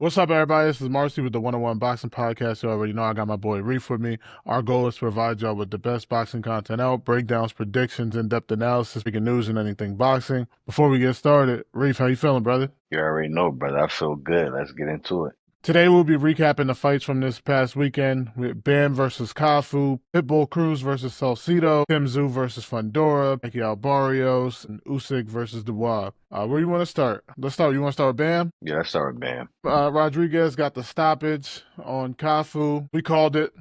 What's up, everybody? This is Marcy with the 101 Boxing Podcast. You already know I got my boy Reef with me. Our goal is to provide y'all with the best boxing content out, breakdowns, predictions, in-depth analysis, speaking news, and anything boxing. Before we get started, Reef, how you feeling, brother? You already know, brother. I feel good. Let's get into it. Today we'll be recapping the fights from this past weekend with Bam versus Cafu, Pittbull Cruz versus Salcido, Tsyzu versus Fundora, Pacquiao Barrios, and Usyk versus Dubois. Where you want to start? Let's start. You want to start with Bam? Yeah, let's start with Bam. Rodriguez got the stoppage on Cafu. We called it.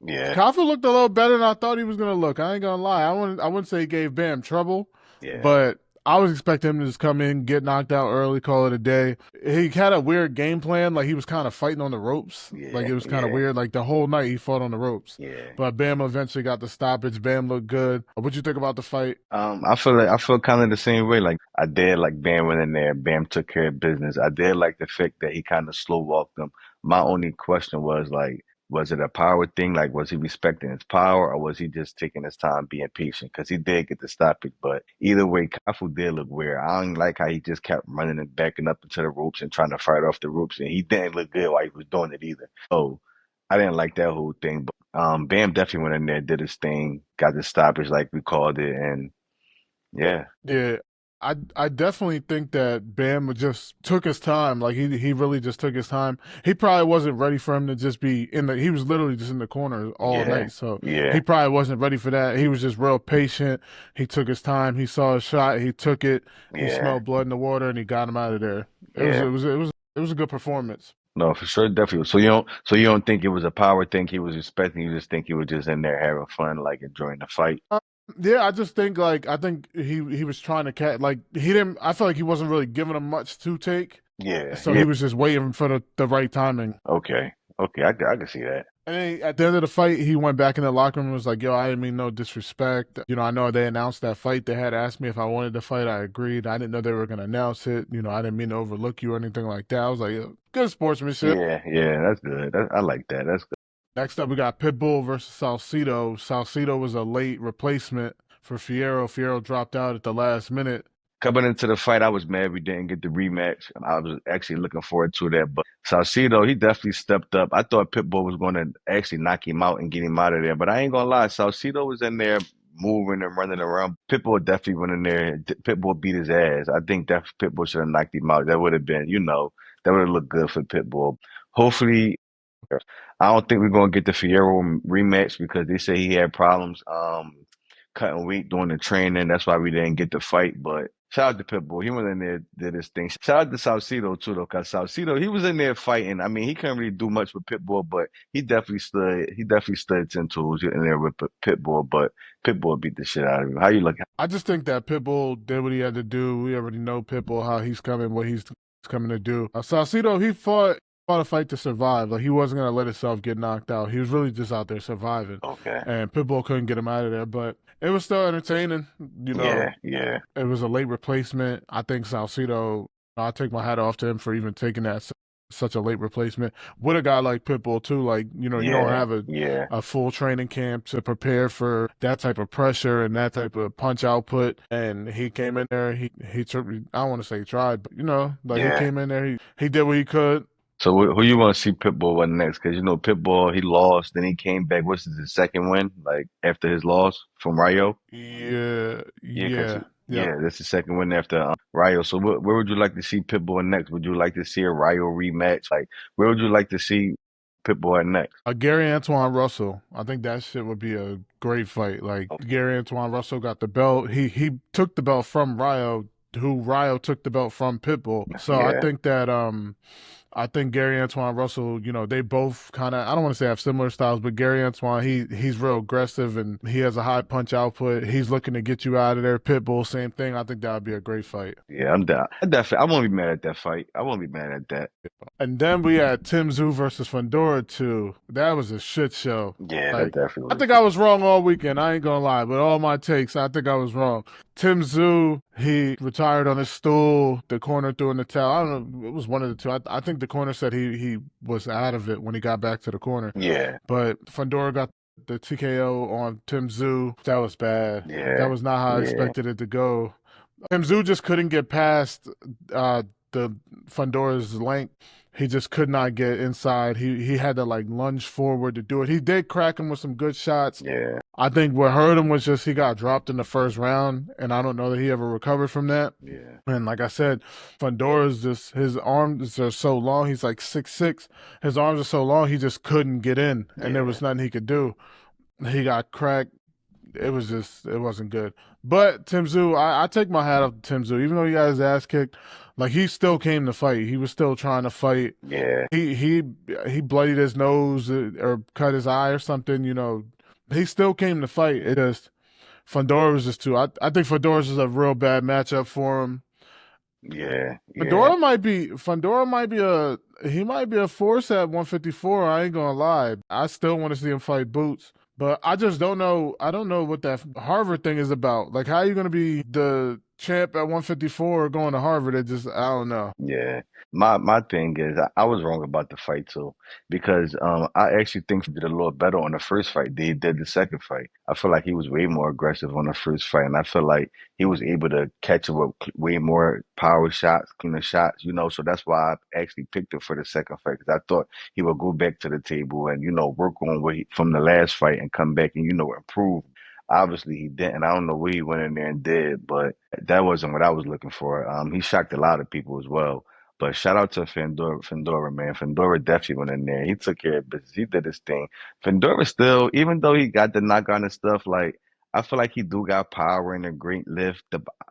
Yeah, Cafu looked a little better than I thought he was gonna look. I ain't gonna lie. I wouldn't say he gave Bam trouble, yeah, but I was expecting him to just come in, get knocked out early, call it a day. He had a weird game plan, like he was kind of fighting on the ropes. Like yeah, it was kind of yeah, weird. Like the whole night he fought on the ropes. yeah. But Bam eventually got the stoppage. Bam looked good. What you think about the fight? I feel kind of the same way. Like I did like Bam went in there. Bam took care of business. I did like the fact that he kind of slow walked them. My only question was like, was it a power thing? Like, was he respecting his power, or was he just taking his time, being patient? Because he did get the stoppage. But either way, Cafu did look weird. I don't like how he just kept running and backing up into the ropes and trying to fight off the ropes, and he didn't look good while he was doing it either. So I didn't like that whole thing. But Bam definitely went in there, did his thing, got the stoppage like we called it, and yeah, Yeah, I definitely think that Bam just took his time. Like he really just took his time. He probably wasn't ready for him to just be in the. He was literally just in the corner all yeah, night, so he yeah, probably wasn't ready for that. He was just real patient. He took his time. He saw a shot. He took it. He yeah, smelled blood in the water, and he got him out of there. yeah. It was a good performance. No, for sure, definitely. So you don't think it was a power thing he was expecting? You just think he was just in there having fun, like enjoying the fight? Uh, yeah, I just think I think he was trying to catch like he didn't. I feel like he wasn't really giving him much to take, Yeah, so yeah. he was just waiting for the right timing. Okay, okay. I can see that. And then at the end of the fight, he went back in the locker room and was like, yo, I didn't mean no disrespect. I know they announced that fight. They had asked me if I wanted to fight. I agreed. I didn't know they were going to announce it. I didn't mean to overlook you or anything like that. I was like, yo, good sportsmanship. Yeah, yeah. That's good. I like that. That's good. Next up, we got Pittbull versus Salcido. Salcido was a late replacement for Fierro. Fierro dropped out at the last minute. Coming into the fight, I was mad we didn't get the rematch. I was actually looking forward to that. But Salcido, he definitely stepped up. I thought Pitbull was going to actually knock him out and get him out of there. But I ain't going to lie, Salcido was in there moving and running around. Pitbull definitely went in there. Pitbull beat his ass. I think that Pitbull should have knocked him out. That would have been, that would have looked good for Pitbull. Hopefully, I don't think we're going to get the Fierro rematch because they say he had problems cutting weight during the training. That's why we didn't get the fight. But shout out to Pitbull. He went in there, did his thing. Shout out to Salcido too, though, because Salcido, he was in there fighting. I mean, he couldn't really do much with Pitbull, but he definitely stood 10 toes in there with Pitbull, but Pitbull beat the shit out of him. How you look? I just think that Pitbull did what he had to do. We already know Pitbull, how he's coming, what he's coming to do. Salcido, he fought a fight to survive. Like he wasn't gonna let himself get knocked out. He was really just out there surviving, Okay. and Pitbull couldn't get him out of there. But it was still entertaining. Yeah, yeah, It was a late replacement. I think Salcido. I take my hat off to him for even taking that such a late replacement with a guy like Pitbull too. Like you don't yeah, have yeah, a full training camp to prepare for that type of pressure and that type of punch output. And he came in there. He I don't want to say tried, but like he yeah. came in there. He did what he could. So who you want to see Pitbull win next? Because Pitbull, he lost, then he came back. What's his second win? Like after his loss from Rayo? Yeah, Yeah, yeah, yep. yeah, that's the second win after Rayo. So where would you like to see Pitbull next? Would you like to see a Rayo rematch? Like where would you like to see Pitbull at next? Gary Antoine Russell. I think that shit would be a great fight. Like Gary Antoine Russell got the belt. He took the belt from Ryo, who Ryo took the belt from Pitbull. So Yeah, I think Gary Antoine Russell, they both kind of, I don't want to say have similar styles, but Gary Antoine, he's real aggressive and he has a high punch output. He's looking to get you out of there. Pitbull, same thing. I think that would be a great fight. yeah, I'm down. I won't be mad at that fight. I won't be mad at that. And then we had Tsyzu versus Fundora too. That was a shit show. Yeah, that Like, I definitely think was. I was wrong all weekend. I ain't gonna lie, but all my takes, I think I was wrong. Tsyzu, he retired on his stool. The corner threw in the towel. I don't know. It was one of the two. I think the corner said he was out of it when he got back to the corner. Yeah, But Fundora got the TKO on Tsyzu. That was bad. That yeah, was not how I yeah, expected it to go. Tsyzu just couldn't get past the Fundora's length. he just could not get inside. He had to like lunge forward to do it. He did crack him with some good shots. Yeah, I think what hurt him was just he got dropped in the first round, and I don't know that he ever recovered from that. yeah, And like I said, Fundora's just his arms are so long. He's like 6'6". His arms are so long he just couldn't get in, and there yeah, was nothing he could do. He got cracked. It wasn't good. But Tsyzu, I take my hat off to Tsyzu. Even though he got his ass kicked, like he still came to fight. He was still trying to fight. yeah, He bloodied his nose or cut his eye or something. He still came to fight. It just Fundora was just too. I think Fundora's is a real bad matchup for him. yeah, yeah. He might be a force at 154. I ain't gonna lie. I still want to see him fight Boots, but I just don't know. I don't know what that Harvard thing is about. Like, how are you gonna be the champ at 154 going to Harvard? I don't know. Yeah. My thing is I was wrong about the fight too because I actually think he did a little better on the first fight than he did the second fight. I feel like he was way more aggressive on the first fight, and I feel like he was able to catch him with way more power shots, cleaner shots, so that's why I actually picked him for the second fight because I thought he would go back to the table and work on from the last fight and come back and improve. Obviously, he didn't. I don't know what he went in there and did, but that wasn't what I was looking for. He shocked a lot of people as well. But shout out to Fundora, man. Fundora definitely went in there. He took care of business. He did his thing. Fundora still, even though he got the knockout and stuff, like I feel like he do got power and a great lift.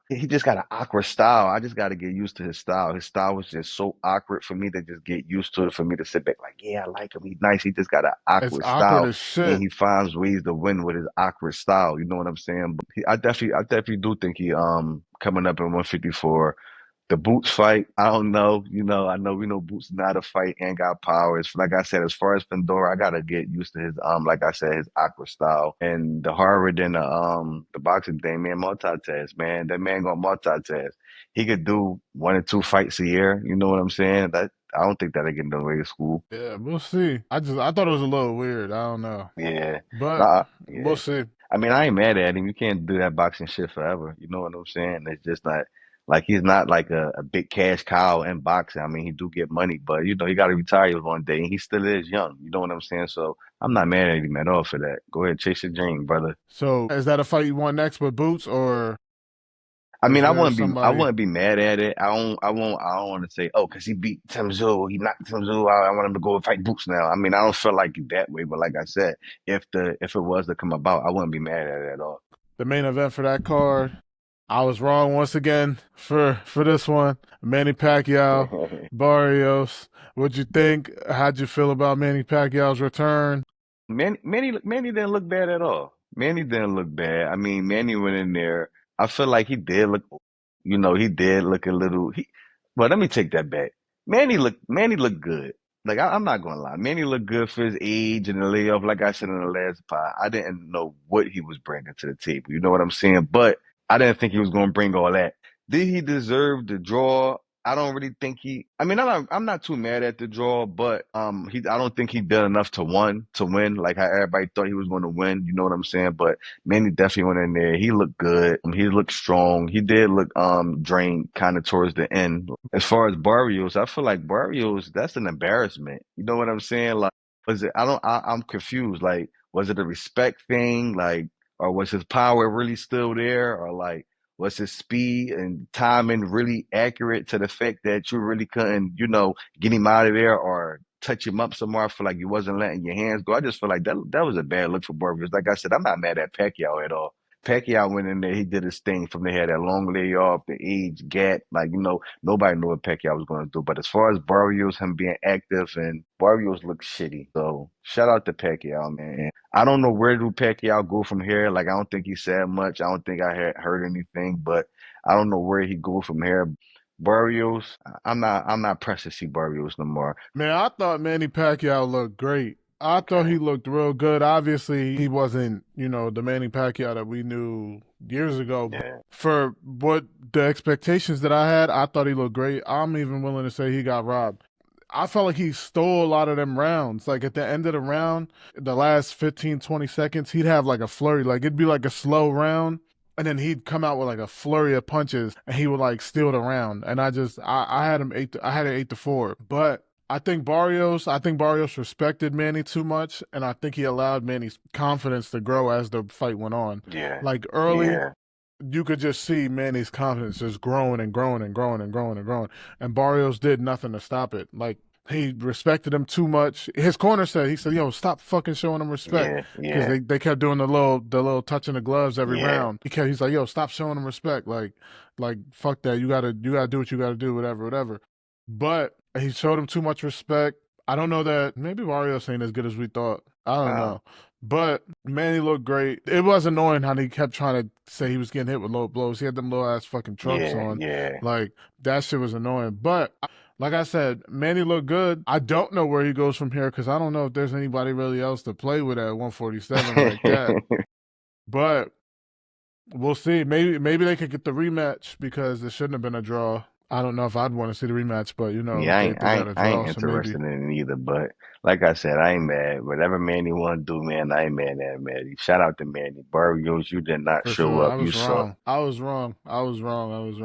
He just got an awkward style. I just got to get used to his style. His style was just so awkward for me to just get used to it. For me to sit back like, yeah, I like him. He's nice. He just got an It's awkward awkward style, as and shit. he finds ways to win with his awkward style. You know what I'm saying? But I definitely do think he coming up in 154. The Boots fight, I don't know. I know we know Boots not a fight and got power. It's like I said, as far as Fundora, I gotta get used to his like I said, his aqua style and the Harvard and the boxing thing, man, multitask, man. That man gonna multitask. He could do 1 or 2 fights a year, you know what I'm saying? That I don't think that'll get no way to school. Yeah, we'll see. I thought it was a little weird. I don't know, Yeah. but Nah, we'll yeah. see. I mean, I ain't mad at him. You can't do that boxing shit forever. You know what I'm saying? It's just not like he's not like a big cash cow in boxing. I mean, he do get money, but he got to retire one day, and he still is young. You know what I'm saying? So I'm not mad at him at all for that. Go ahead, chase your dream, brother. So, is that a fight you want next with Boots, or I is mean, I there wouldn't be I somebody? wouldn't be mad at it. I don't want to say, oh, because he beat Tymzu, he knocked Tymzu out. I want him to go and fight Boots now. I mean, I don't feel like it that way, but like I said, if it was to come about, I wouldn't be mad at it at all. The main event for that card? I was wrong once again for this one. Manny Pacquiao, Barrios. What'd you think? How'd you feel about Manny Pacquiao's return? Manny didn't look bad at all. Manny didn't look bad. I mean, Manny went in there. I feel like he did look, he did look a little. Well, let me take that back. Manny looked good. Like I'm not gonna lie, Manny looked good for his age and the layoff. Like I said in the last pod, I didn't know what he was bringing to the table. You know what I'm saying? But I didn't think he was gonna bring all that. Did he deserve the draw? I don't really think he. I mean, I'm not too mad at the draw, but I don't think he did enough to win like how everybody thought he was going to win. You know what I'm saying? But Manny definitely went in there. He looked good. He looked strong. He did look drained kind of towards the end. As far as Barrios, I feel like Barrios that's an embarrassment. You know what I'm saying? Like, was it? I'm confused. Like, was it a respect thing? Like, or was his power really still there? Or like was his speed and timing really accurate to the fact that you really couldn't, get him out of there or touch him up somewhere? I feel like you wasn't letting your hands go. I just feel like that was a bad look for Barrios. Like I said, I'm not mad at Pacquiao at all. Pacquiao went in there, he did his thing from there, had that long layoff, the age gap. Like, nobody knew what Pacquiao was going to do. But as far as Barrios, him being active, and Barrios looked shitty. So shout out to Pacquiao, man. I don't know where do Pacquiao go from here. Like, I don't think he said much. I don't think I had heard anything, but I don't know where he go from here. Barrios, I'm not pressed to see Barrios no more. Man, I thought Manny Pacquiao looked great. I thought he Okay. looked real good. Obviously, he wasn't, the Manny Pacquiao that we knew years ago. But Yeah. for what the expectations that I had, I thought he looked great. I'm even willing to say he got robbed. I felt like he stole a lot of them rounds. Like at the end of the round, the last 15, 20 seconds, he'd have like a flurry. Like it'd be like a slow round. And then he'd come out with like a flurry of punches and he would like steal the round. And I had him I had it 8-4. But I think Barrios respected Manny too much, and I think he allowed Manny's confidence to grow as the fight went on. Yeah, Like early, yeah, you could just see Manny's confidence just growing and growing and growing and growing and growing. And Barrios did nothing to stop it. Like he respected him too much. His corner said, he said, "Yo, stop fucking showing him respect." yeah, Because yeah, they kept doing the little touching the gloves every yeah. round. He's like, "Yo, stop showing him respect. Like fuck that. You gotta do what you gotta do. Whatever, whatever." But he showed him too much respect. I don't know that maybe Barrios ain't as good as we thought. I don't Um, know. But Manny looked great. It was annoying how he kept trying to say he was getting hit with low blows. He had them little ass fucking trunks yeah, on. yeah. Like that shit was annoying. But like I said, Manny looked good. I don't know where he goes from here because I don't know if there's anybody really else to play with at 147 like that. But we'll see. Maybe they could get the rematch because it shouldn't have been a draw. I don't know if I'd want to see the rematch, but Yeah, they got a I ain't draw, so maybe. interested in it either. But like I said, I ain't mad. Whatever Manny want to do, man, I ain't mad at Manny. Shout out to Manny. Barrios, you did not For show sure. up. I You was suck. wrong. I was wrong. I was wrong. I was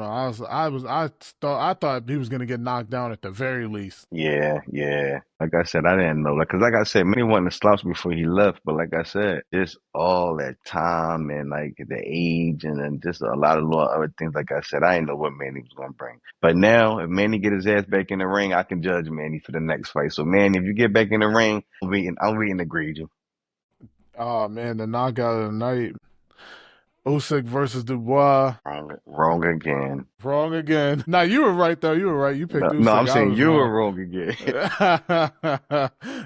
wrong. I thought he was gonna get knocked down at the very least. Yeah, yeah. Like I said, I didn't know. Like, cause like I said, Manny wanted to slouch before he left. But like I said, just all that time and like the age and then just a lot of little other things. Like I said, I didn't know what Manny was gonna bring. But now, if Manny get his ass back in the ring, I can judge Manny for the next fight. So, Manny, if you get back in the ring, I'm waiting to grade you. Oh man, the knockout of the night. Usyk versus Dubois. Wrong again. Wrong again. Nah, you were right though. You were right. You picked No, no, I'm Usyk. I saying was you were wrong. wrong again.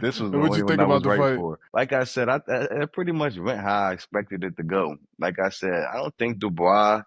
This was the What'd only you one think I about was the right fight? for. Like I said, it pretty much went how I expected it to go. Like I said, I don't think Dubois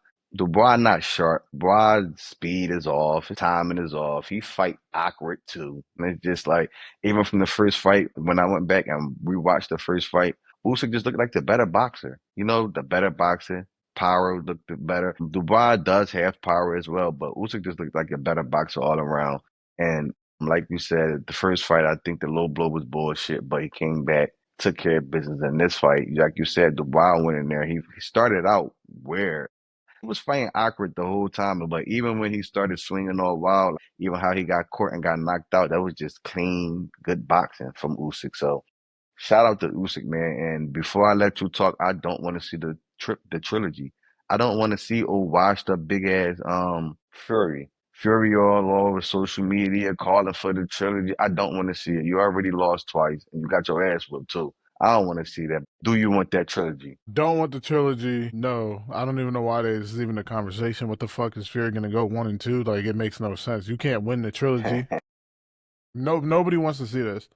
not sharp. Dubois' speed is off. His timing is off. He fight awkward too. And it's just like, even from the first fight, when I went back and rewatched the first fight, Usyk just looked like the better boxer. You know, the better boxer. Power looked better. Dubois does have power as well, but Usyk just looked like a better boxer all around. And like you said, the first fight, I think the low blow was bullshit, but he came back, took care of business in this fight. Like you said, Dubois went in there. He started out weird. He was fighting awkward the whole time, but even when he started swinging all wild, even how he got caught and got knocked out, that was just clean, good boxing from Usyk. So shout out to Usyk, man. And before I let you talk, I don't want to see the trilogy. I don't want to see old washed up big ass Fury. Fury all over social media calling for the trilogy. I don't want to see it. You already lost twice and you got your ass whooped too. I don't want to see that. Do you want that trilogy? Don't want the trilogy. No, I don't even know why this is even a conversation. What the fuck is Fury gonna go 1 and 2? Like it makes no sense. You can't win the trilogy. No, nobody wants to see this.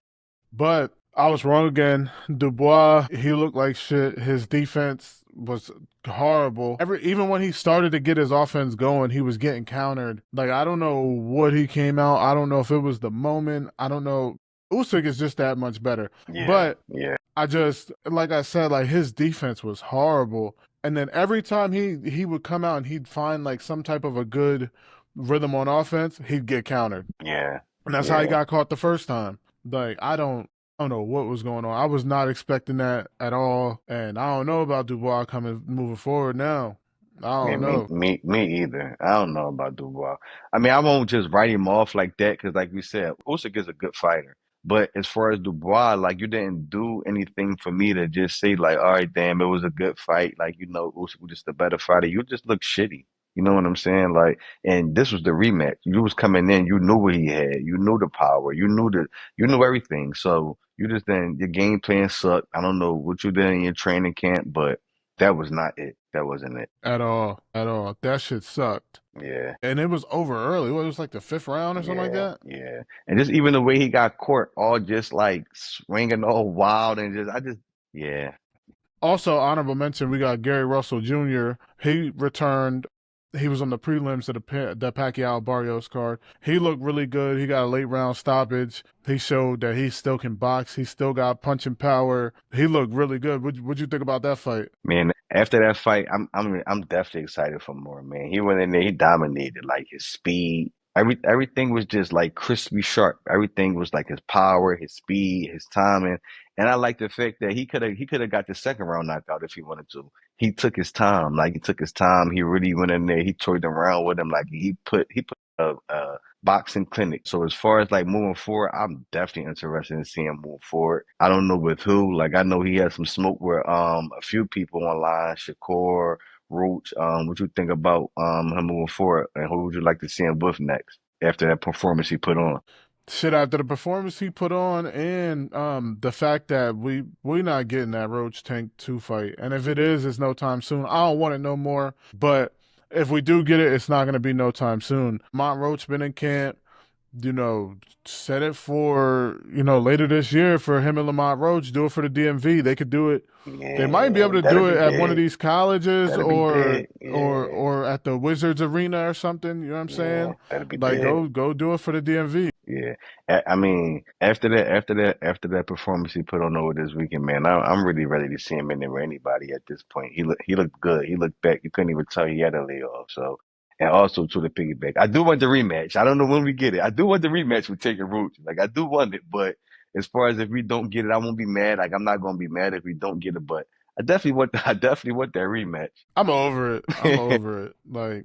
But I was wrong again. Dubois, he looked like shit. His defense was horrible. Even when he started to get his offense going, he was getting countered. Like I don't know what he came out. I don't know if it was the moment. I don't know. Usyk is just that much better. Yeah, But yeah, I just like I said, like his defense was horrible. And then every time he would come out and he'd find like some type of a good rhythm on offense, he'd get countered. yeah, And that's how he yeah. got caught the first time. Like I don't know what was going on. I was not expecting that at all. And I don't know about Dubois coming moving forward now. I Yeah, don't know. me either. I don't know about Dubois. I mean, I won't just write him off like that because, like we said, Usyk is a good fighter. But as far as Dubois, like you didn't do anything for me to just say like, all right, damn, it was a good fight. Like Usyk was just a better fighter. You just look shitty. You know what I'm saying? Like, and this was the rematch. You was coming in. You knew what he had. You knew the power. You knew everything. So you just then your game plan sucked. I don't know what you did in your training camp, but that was not it. That wasn't it. At all. At all. That shit sucked. Yeah, And it was over early. What, it was like the fifth round or something like yeah, that? yeah. And just even the way he got caught, all just like swinging all wild and yeah, Also, honorable mention, we got Gary Russell Jr. He returned. He was on the prelims of the Pacquiao Barrios card. He looked really good. He got a late round stoppage. He showed that he still can box. He still got punching power. He looked really good. What'd you think about that fight? man. After that fight, I'm definitely excited for more, man. He went in there, he dominated, like his speed. Everything was just like crispy sharp. Everything was like his power, his speed, his timing. And I like the fact that he could have got the second round knockout if he wanted to. He took his time. Like he took his time. He really went in there. He toyed around with him. Like he put boxing clinic. So as far as like moving forward, I'm definitely interested in seeing him move forward. I don't know with who. Like I know he had some smoke with a few people online, Shakur, Roach. What you think about him moving forward, and who would you like to see him with next after that performance he put on? Shit, after the performance he put on, and the fact that we not getting that Roach Tank 2 fight, and if it is, it's no time soon. I don't want it no more, but if we do get it, it's not gonna be no time soon. Mont Roach been in camp, you know, set it for, later this year for him and Lamont Roach. Do it for the DMV. They could do it. They might be Yeah, able to that'd do it be at one of big. these colleges That'd be or big. or Yeah, or at the Wizards Arena or something. You know what I'm yeah, saying? that'd be Like big. go do it for the DMV Yeah, I mean, after that performance he put on over this weekend, man, I'm really ready to see him in there with anybody at this point. He looked good. He looked back. You couldn't even tell he had a layoff. So, and also to the piggyback, I do want the rematch. I don't know when we get it. I do want the rematch with Taker Roach. Like I do want it, but as far as if we don't get it, I won't be mad. Like I'm not gonna be mad if we don't get it, but I definitely want that rematch. I'm over it. I'm over it. Like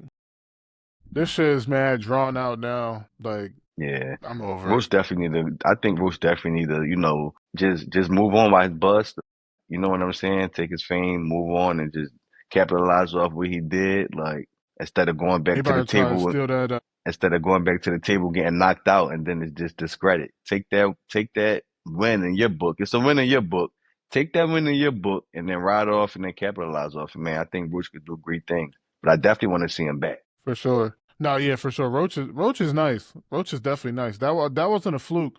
this shit is mad drawn out now. Like Yeah. I'm over it Roach definitely need to I think Roach definitely need to, just move on by his bust. You know what I'm saying? Take his fame, move on and just capitalize off what he did. Like instead of going he back to the about to try to table steal that instead of going back to the table getting knocked out and then it's just discredit. Take that win in your book. It's a win in your book. Take that win in your book and then ride off and then capitalize off it, man. I think Roach could do great things. But I definitely want to see him back. for sure. No, yeah, for sure. Roach is nice. Roach is definitely nice. That wasn't a fluke.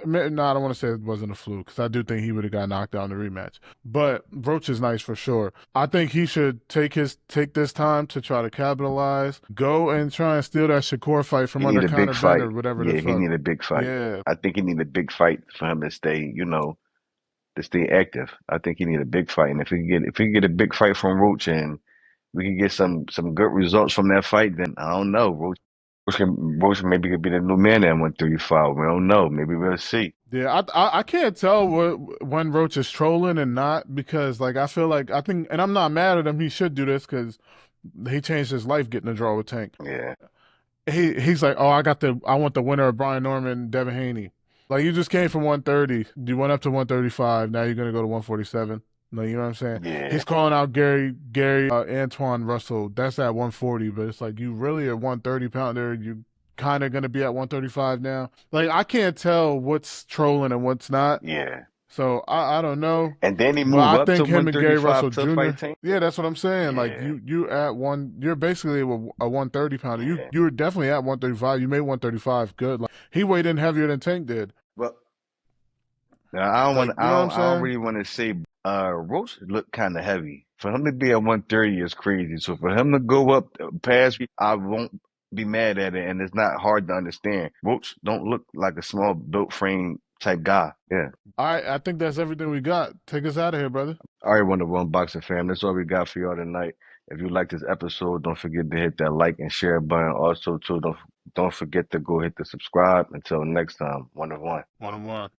No, I don't want to say it wasn't a fluke because I do think he would have got knocked out in the rematch. But Roach is nice for sure. I think he should take this time to try to capitalize, go and try and steal that Shakur fight He from need under a big Conor Ben fight. or whatever the Yeah, he fuck. need a big fight. Yeah, I think he need a big fight for him to stay, to stay active. I think he need a big fight. And if he can get a big fight from Roach and we can get some good results from that fight, then I don't know. Roach maybe could be the new man at 135. We don't know. Maybe we'll see. yeah. I can't tell when Roach is trolling and not because like I think and I'm not mad at him. He should do this because he changed his life getting a draw with Tank. Yeah. He's like, oh, I want the winner of Brian Norman, Devin Haney. Like you just came from 130, you went up to 135. Now you're gonna go to 147. Like you know what I'm saying? Yeah. He's calling out Gary Antoine Russell. That's at 140, but it's like you really a 130 pounder. You kind of gonna be at 135 now. Like I can't tell what's trolling and what's not. Yeah. So I don't know, And then he but move I up to think him and Gary Russell 135 to fight Jr. Tank. Yeah, that's what I'm saying. Like Yeah. you at one, you're basically a 130 pounder. Yeah. You were definitely at 135. You made 135 good. Like he weighed in heavier than Tank did. Well, now, I don't want. Like you know what I'm I don't saying? really want to say. Roach looked kind of heavy. For him to be at 130 is crazy. So for him to go up past, I won't be mad at it, and it's not hard to understand. Roach don't look like a small built frame type guy. Yeah. All right, I think that's everything we got. Take us out of here, brother. All right, Wonder One Boxing fam. That's all we got for y'all tonight. If you like this episode, don't forget to hit that like and share button. Also, too, don't forget to go hit the subscribe. Until next time, Wonder One. 1-on-1.